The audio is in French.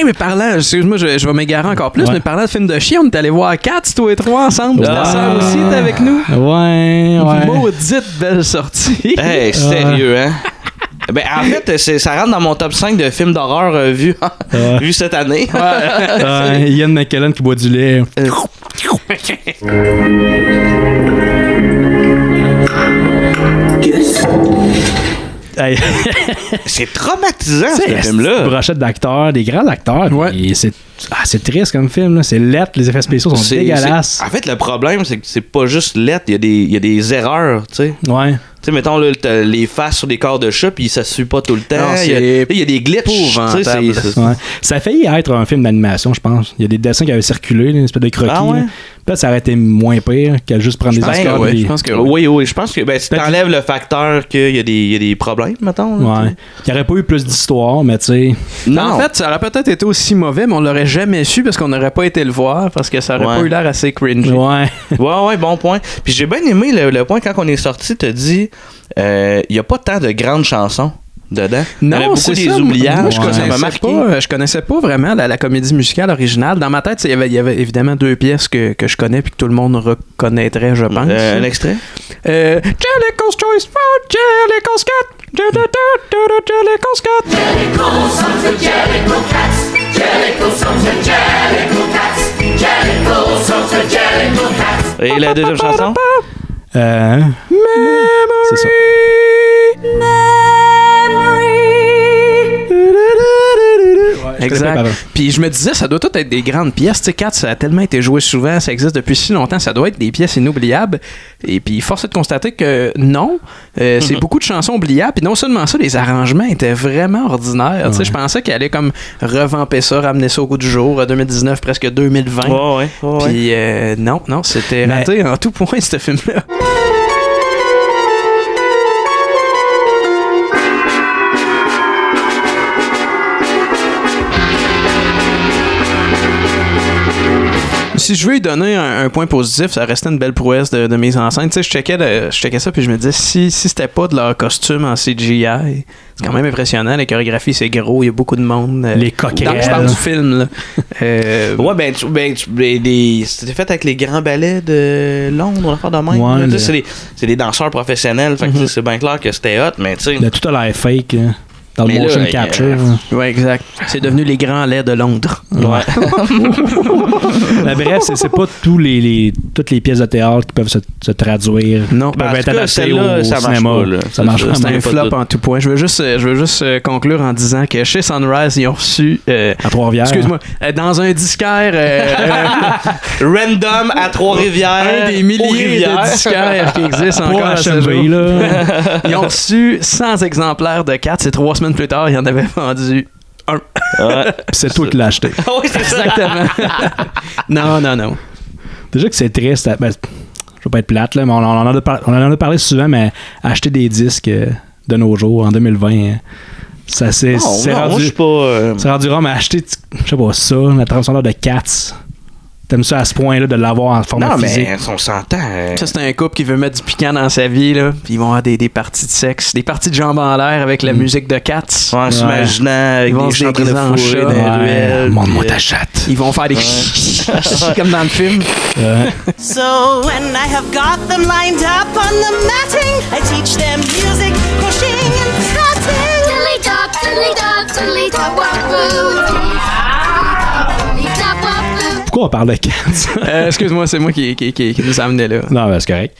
Hey, mais parlant, excuse-moi, je vais m'égarer encore plus, mais parlant de film de chien, on est allé voir Cats, toi et trois ensemble. Ta sœur aussi était avec nous. Ouais. Maudite belle sortie. Hey, sérieux, hein? Ben, en fait, ça rentre dans mon top 5 de films d'horreur vu cette année. Ian McKellen qui boit du lait. Hey. C'est traumatisant, ce C'est film-là. une brochette d'acteurs, des grands acteurs. Et c'est triste comme film. Là. C'est lettre, les effets spéciaux sont dégueulasses. En fait, le problème, c'est que c'est pas juste lettre, il y a des erreurs, tu sais. Ouais. Tu sais, mettons, là, les faces sur des corps de chat, puis ça suit pas tout le temps. Il y a des glitches. Ouais. Ça a failli être un film d'animation, je pense. Il y a des dessins qui avaient circulé, une espèce de croquis. Ah ouais? Peut-être ça aurait été moins pire qu'à juste prendre des Oscars. Je pense que oui. Je pense que si t'enlèves le facteur qu'il y a des problèmes, mettons. Là, il n'y aurait pas eu plus d'histoire, mais tu sais. Non. En fait, ça aurait peut-être été aussi mauvais, mais on l'aurait jamais su parce qu'on n'aurait pas été le voir, parce que ça aurait pas eu l'air assez cringy. Ouais, bon point. Puis j'ai bien aimé le point quand on est sorti, t'as dit il n'y a pas tant de grandes chansons dedans. Non, c'est des ça. oubliages. Moi, je connaissais pas vraiment la comédie musicale originale. Dans ma tête, il y avait évidemment 2 pièces que je connais puis que tout le monde reconnaîtrait, je pense. Un extrait? Jellicoe's Choice for Jellicoe's Cat. Jellicoe's Cat. Jellicoe songs of Jellicoe cats. Jellicoe songs of Jellicoe cats. Jellicoe songs of Jellicoe cats. Et la deuxième chanson? C'est ça. Exact. Puis je me disais, ça doit tout être des grandes pièces. Tu sais, Cats, ça a tellement été joué souvent, ça existe depuis si longtemps, ça doit être des pièces inoubliables. Et puis, force est de constater que non, c'est beaucoup de chansons oubliables. Puis non seulement ça, les arrangements étaient vraiment ordinaires. Tu sais, je pensais qu'elle allait comme revamper ça, ramener ça au goût du jour, 2019, presque 2020. Puis non, c'était raté en tout point, ce film-là. Si je veux lui donner un point positif, ça restait une belle prouesse de mise en scène. Tu sais, je checkais ça, puis je me disais, si c'était pas de leur costume en CGI, c'est quand même impressionnant. Les chorégraphies, c'est gros, il y a beaucoup de monde. Les coquerelles. Donc, je parle du film, là. C'était fait avec les grands ballets de Londres, on va faire de même. Ouais, c'est des danseurs professionnels, fait que c'est bien clair que c'était hot, mais tu sais. Il a tout à l'air fake, hein. Dans le motion capture. Ouais, exact. C'est devenu les grands laits de Londres. Ouais. Bref, c'est pas toutes les pièces de théâtre qui peuvent se traduire. Non, qui peuvent être adaptées au cinéma. Ça marche pas. C'est un flop en tout point. Je veux juste conclure en disant que chez Sunrise, ils ont reçu... à Trois-Rivières. Excuse-moi. Dans un disquaire... random à Trois-Rivières. Un des milliers de disquaires qui existent encore à ce jour. Là. Ils ont reçu 100 exemplaires de 4. C'est 3 semaines plus tard, ils en avaient vendu un. C'est toi qui l'as acheté. Oui, c'est ça. Exactement. Non. Déjà que c'est triste. Je veux pas être plate, là, mais on en a parlé souvent, mais acheter des disques de nos jours, en 2020, ça c'est rendu... C'est rendu rare, mais acheter, je sais pas, ça, la trame sonore de Cats... T'aimes ça à ce point-là de l'avoir en format physique? Non, mais on s'entend. Ça, c'est un couple qui veut mettre du piquant dans sa vie, là. Puis ils vont avoir des parties de sexe, des parties de jambes en l'air avec la musique de Cats. En s'imaginant avec des chants de fourré dans les ruelles. Montre-moi ta chatte. Ils vont faire des comme dans le film. So when I have got them lined up on the matting, I teach them music, pushing and patting. Diddly-dop, diddly-dop, diddly-dop, wop-woo. Pourquoi on parle de Cats? Excuse-moi, c'est moi qui nous amenait là. Non, ben, c'est correct.